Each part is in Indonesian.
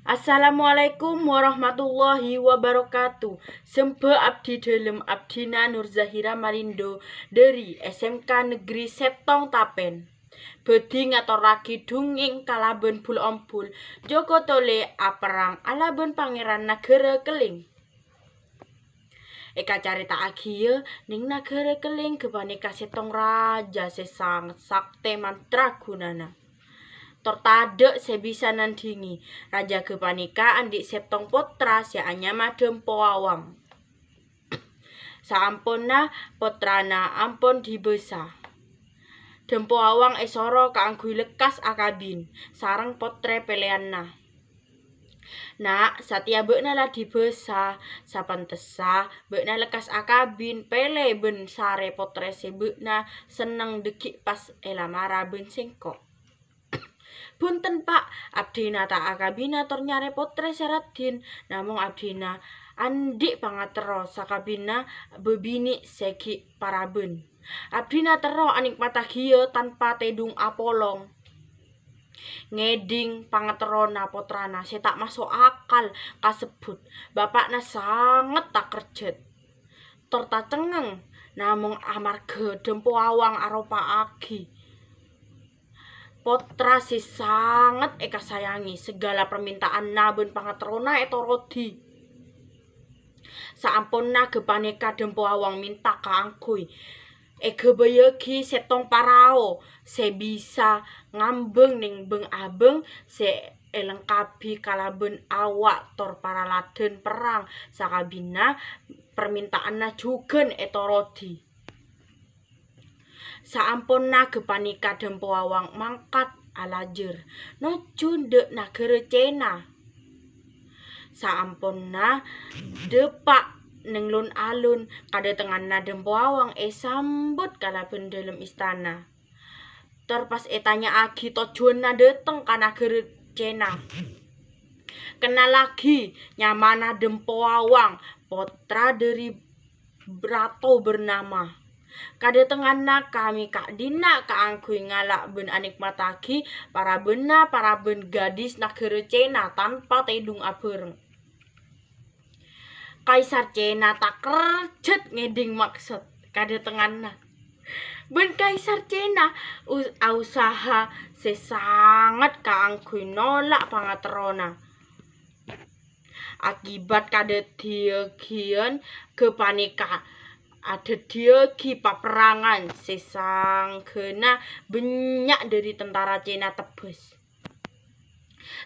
Assalamualaikum warahmatullahi wabarakatuh. Sembe abdi dalem Abdina Nur Zahira Marindo dari SMK Negeri Setong Tapen. Bedi ngaturake dunging kalaben bul ompul Joko Tole aperang alaben pangeran Nagara Keling. Eka carita agiye ning Nagara Keling gebane kasetong raja sesang sakte mantra gunana. Tortadek sebisa nandingi raja gepanika andik setong potra si anyama dempo awang. Saamponna potrana ampon dibesa. Dempo awang esoro kaanggui lekas akabin sarang potre peleanna. Nak satia bekna lah dibesa sapantesa bekna lekas akabin pele ben sare potre sebekna seneng dekik pas elamara ben sengkok. Punten Pak, Abdina tak akabina tor nyare potre Seradin, namung Abdina andik pangatero sakabina bebini segi paraben. Abdina tero anik matagiyo tanpa tedung apolong. Ngeding pangaterona potrana setak masuk akal kasebut. Bapakna sangat tak kerjet. Tor tak cengeng, namung amarga dempo awang aropa agi. Potra si sangat eka sayangi segala permintaan naben pangaterona etorodi. Saamponna gepaneka dempo awang minta kaangkui. Ege bayegi setong parao se bisa ngambeng ning beng abeng se elengkapi kalaben awak tor para laden perang sakabina permintaanna jugen etorodi. Saamponna gepanika dempo awang mangkat alajer nuju ndek Nagara Cina. Saamponna depak ning lun alun kadetenganna dempo awang sambut kalaben dalem istana. Terpas etanya agi tujuanna deteng ka Nagara Cina. Kenal lagi nyamana dempo awang potra dari Brato bernama. Kadetenganna kami Kak Dina kaangkui ngalak ben anik matagi para ben gadis Nagara Cina tanpa tedung abereng. Kaisar Cina tak kerjet ngeding maksud kadetenganna. Ben Kaisar Cina usaha sesangat kaangkui nolak pangaterona. Akibat kadediegian gepanika ada diegi paperangan sesang kena banyak dari tentara Cina tebus.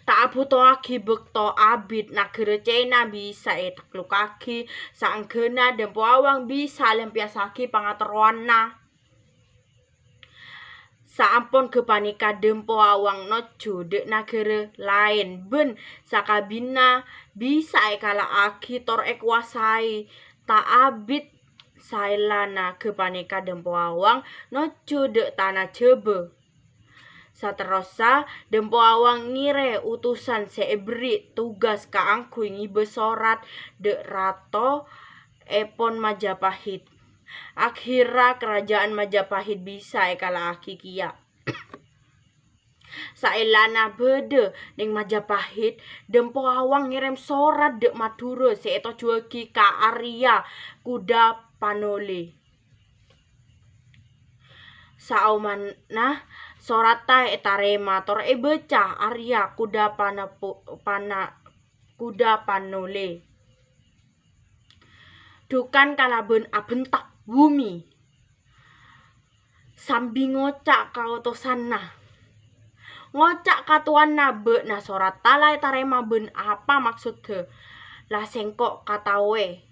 Tak abuto agi bekto abid Nagara Cina bisa taklukaki saanggena dempo awang bisa lempiasaki pangateroanna. Saampun gepanika dempo awang nojo dek nagara lain ben sakabina bisa ekala agi tor ekuasai tak abid sailana gepanika dempo awang nojo dek tanah jebe. Saterosa dempo awang ngire utusan seebri tugas kaangkui ngibesorat dek Rato epon Majapahit. Akhirnya kerajaan Majapahit bisa ekala aki kia. Sailana bede ning Majapahit dempo awang ngirim sorat dek Madura seeto juagi ka Arya Kuda Panole. Saumana sorata etarema tor beca Arya Kuda Kuda Panole. Dukan kalaben abentak bumi. Sambi ngocak kautosanna. Ngocak katuanna bekna sorat talai tarema ben apa maksudnya. Lah sengkok katawe.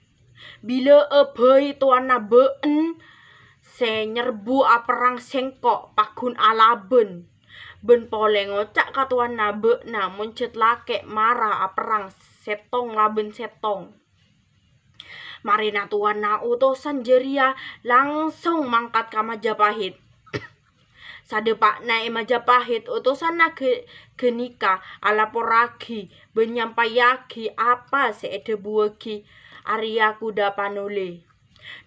Bila ebei tuanna been se nyerbu aperang sengkok pakun alaben. Ben pole ngocak katuanna bekna muncet lake marah aperang setong laben setong. Marina tuanna utosan jeria langsung mangkat ka Majapahit. Sadepakna Majapahit utosanna genika alaporagi benyampayaki apa seede buegi Arya Kuda Panole.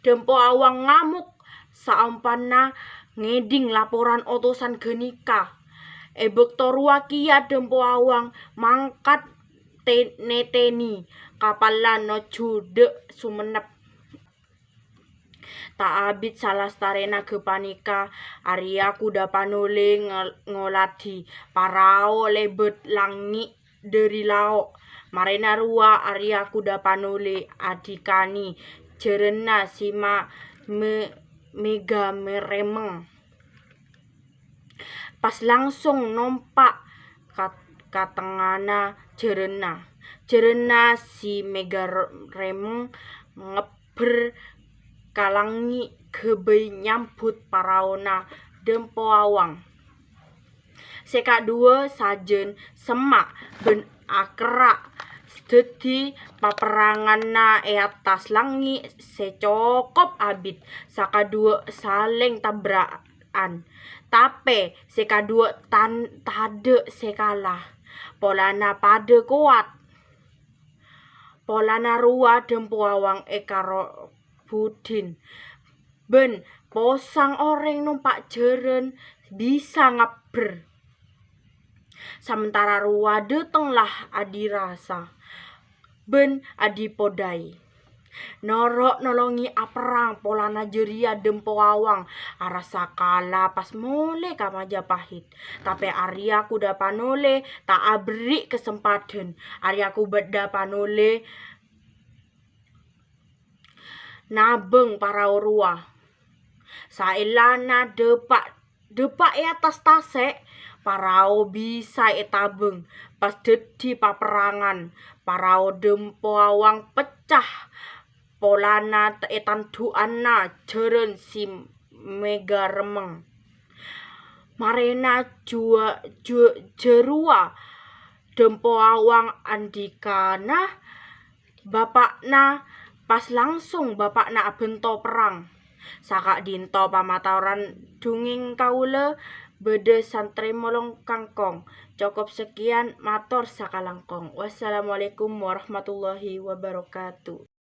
Dempo awang ngamuk saampanna ngeding laporan utosan genika. Bekto ruakia dempo awang mangkat neteni kapalan no jude sumenep. Taabit salastarena kepanika Arya kuda panole ngoladi parao lebet langi dari lao marena rua Arya kuda panole adikani jerena sima mega meremeng pas langsung nompak katengana jerena si mega remeng ngeber kalangi kebei nyambut paraona dempo awang. Seka dua sajen semak ben akrak dadi paperanganna atas langi secokop abit saka dua saling tabrakan. Tapi seka dua tade sekalah polana pade kuat. Polana rua dempo awang karo Budin ben posang orang numpak jeren bisa ngeber. Sementara rua detenglah adi rasa ben adi podai. Norok nolongi aperang polana jeria dempo awang arasa kala pas mole ka Majapahit. Tapi Arya kuda panole tak abri kesempatan. Arya kuda panole nabeng para rua. Sailana depak atas tasek parao bisa etabeng pas dedi paperangan parao dempo awang pecah polana etanduanna jeren si mega remeng marena jerua dempo awang andikana bapakna pas langsung bapakna bento perang saka dinto pamataran dunging kaula bede santri molong kangkong. Cukup sekian matur sakalangkong. Wassalamualaikum warahmatullahi wabarakatuh.